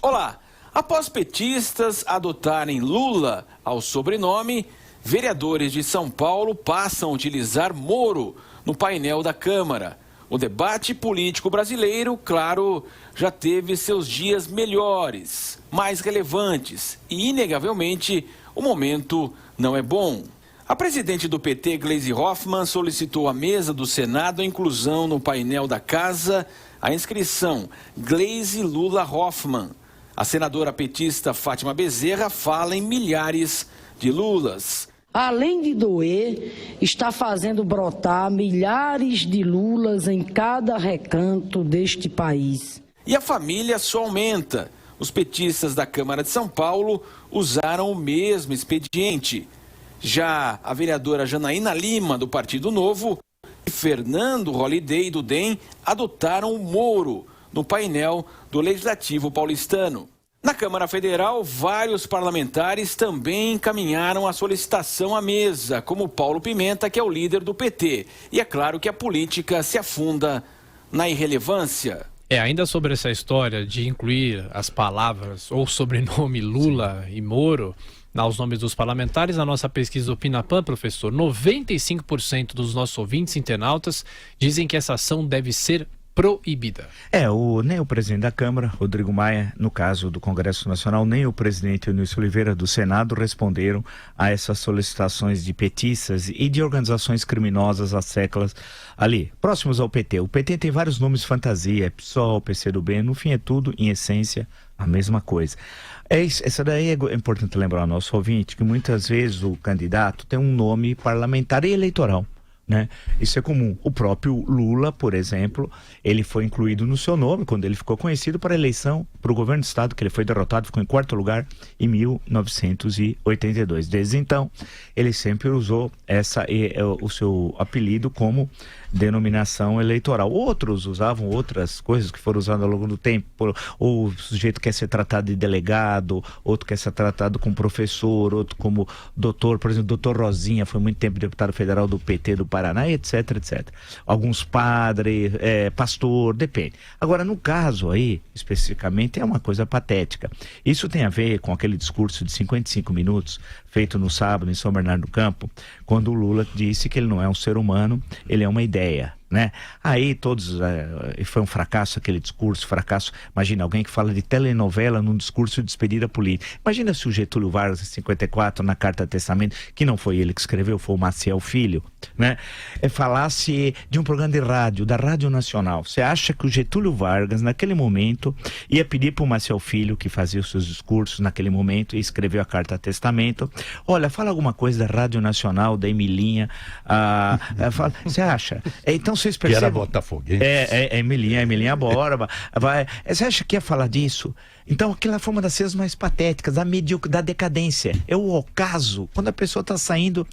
Olá! Após petistas adotarem Lula ao sobrenome, vereadores de São Paulo passam a utilizar Moro no painel da Câmara. O debate político brasileiro, claro, já teve seus dias melhores, mais relevantes e, inegavelmente, o momento não é bom. A presidente do PT, Gleisi Hoffmann, solicitou à mesa do Senado a inclusão no painel da Casa a inscrição Gleisi Lula Hoffmann. A senadora petista Fátima Bezerra fala em milhares de Lulas. Além de doer, está fazendo brotar milhares de Lulas em cada recanto deste país. E a família só aumenta. Os petistas da Câmara de São Paulo usaram o mesmo expediente. Já a vereadora Janaína Lima, do Partido Novo, e Fernando Holliday, do DEM, adotaram o Moro no painel do Legislativo paulistano. Na Câmara Federal, vários parlamentares também encaminharam a solicitação à mesa, como Paulo Pimenta, que é o líder do PT. E é claro que a política se afunda na irrelevância. Ainda sobre essa história de incluir as palavras ou sobrenome Lula e Moro aos nomes dos parlamentares, a nossa pesquisa do Pinapan, professor, 95% dos nossos ouvintes internautas dizem que essa ação deve ser proibida. Nem o presidente da Câmara, Rodrigo Maia, no caso do Congresso Nacional, nem o presidente Eunício Oliveira do Senado responderam a essas solicitações de petistas e de organizações criminosas há séculos ali, próximos ao PT. O PT tem vários nomes fantasia, PSOL, PCdoB, no fim é tudo, em essência, a mesma coisa. Essa daí é importante lembrar ao nosso ouvinte que muitas vezes o candidato tem um nome parlamentar e eleitoral. Né? Isso é comum. O próprio Lula, por exemplo, ele foi incluído no seu nome quando ele ficou conhecido para a eleição para o governo do estado, que ele foi derrotado, ficou em quarto lugar em 1982. Desde então, ele sempre usou o seu apelido como denominação eleitoral. Outros usavam outras coisas que foram usadas ao longo do tempo. Ou o sujeito quer ser tratado de delegado, outro quer ser tratado como professor, outro como doutor. Por exemplo, doutor Rosinha foi muito tempo deputado federal do PT do Paraná, etc, etc. Alguns padres, pastor, depende. Agora, no caso aí, especificamente, é uma coisa patética. Isso tem a ver com aquele discurso de 55 minutos feito no sábado em São Bernardo do Campo, quando o Lula disse que ele não é um ser humano, ele é uma ideia. Né? Aí foi um fracasso aquele discurso, imagina alguém que fala de telenovela num discurso de despedida política. Imagina se o Getúlio Vargas em 54 na Carta Testamento, que não foi ele que escreveu, foi o Maciel Filho, né? Falasse de um programa de rádio, da Rádio Nacional. Você acha que o Getúlio Vargas naquele momento ia pedir para o Maciel Filho, que fazia os seus discursos naquele momento e escreveu a Carta Testamento, olha, fala alguma coisa da Rádio Nacional, da Emilinha, você acha? Então vocês percebem... Que era botafoguense. Emilinha Borba. Você acha que ia falar disso? Então aquela foi uma das cenas mais patéticas, da decadência. É o ocaso, quando a pessoa está saindo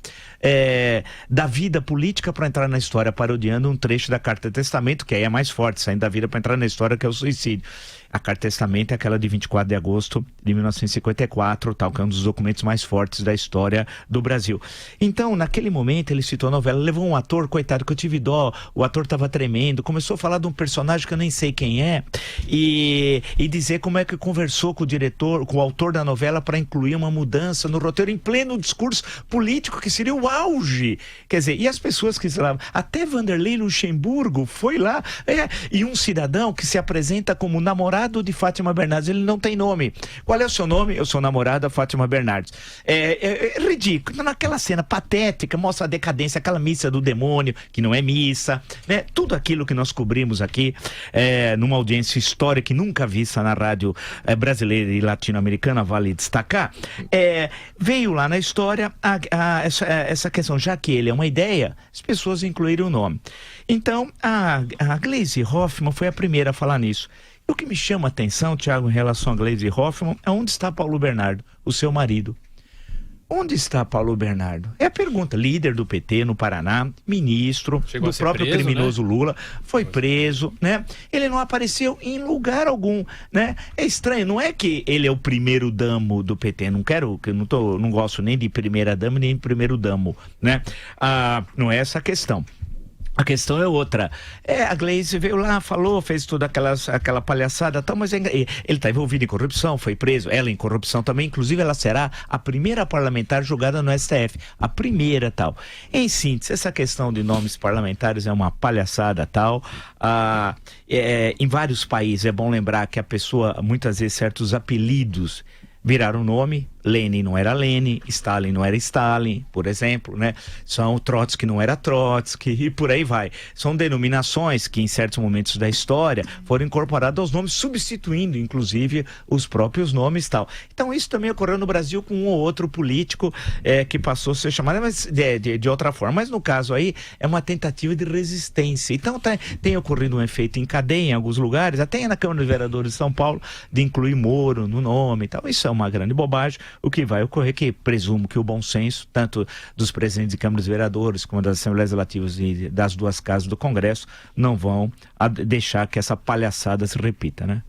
da vida política para entrar na história, parodiando um trecho da Carta Testamento, que aí é mais forte, saindo da vida para entrar na história, que é o suicídio. A Carta Testamento é aquela de 24 de agosto de 1954, tal, que é um dos documentos mais fortes da história do Brasil. Então, naquele momento, ele citou a novela, levou um ator, coitado, que eu tive dó, o ator estava tremendo, começou a falar de um personagem que eu nem sei quem é, e dizer como é que conversou com o diretor, com o autor da novela para incluir uma mudança no roteiro em pleno discurso político, que seria o auge. Quer dizer, e as pessoas que lá, até Vanderlei Luxemburgo foi lá, e um cidadão que se apresenta como namorado de Fátima Bernardes, ele não tem nome. Qual é o seu nome? Eu sou namorado da Fátima Bernardes. É ridículo. Naquela cena patética, mostra a decadência, aquela missa do demônio, que não é missa, né? Tudo aquilo que nós cobrimos aqui, numa audiência histórica nunca vista na rádio brasileira e latino-americana, vale destacar, veio lá na história essa questão, já que ele é uma ideia, as pessoas incluíram o nome. Então, a Gleisi Hoffmann foi a primeira a falar nisso. O que me chama a atenção, Thiago, em relação a Gleisi Hoffmann, é onde está Paulo Bernardo, o seu marido. Onde está Paulo Bernardo? É a pergunta. Líder do PT no Paraná, ministro do próprio preso, criminoso, né? Lula, foi preso, né? Ele não apareceu em lugar algum, né? É estranho, não é que ele é o primeiro damo do PT, não gosto nem de primeira dama nem de primeiro damo, né? Não é essa a questão. A questão é outra. A Gleisi veio lá, falou, fez toda aquela palhaçada, tal, mas ele está envolvido em corrupção, foi preso, ela em corrupção também, inclusive ela será a primeira parlamentar julgada no STF, a primeira, tal. Em síntese, essa questão de nomes parlamentares é uma palhaçada, tal. Em vários países é bom lembrar que a pessoa, muitas vezes, certos apelidos viraram nome. Lenin não era Lenin, Stalin não era Stalin, por exemplo, né? São Trotsky não era Trotsky e por aí vai. São denominações que em certos momentos da história foram incorporadas aos nomes, substituindo inclusive os próprios nomes e tal. Então isso também ocorreu no Brasil com um ou outro político que passou a ser chamado mas de outra forma. Mas no caso aí é uma tentativa de resistência. Então tem ocorrido um efeito em cadeia em alguns lugares, até na Câmara dos Vereadores de São Paulo, de incluir Moro no nome e tal. Isso é uma grande bobagem. O que vai ocorrer, que presumo que o bom senso, tanto dos presidentes de câmaras de vereadores, como das Assembleias Legislativas e das duas casas do Congresso, não vão deixar que essa palhaçada se repita, né?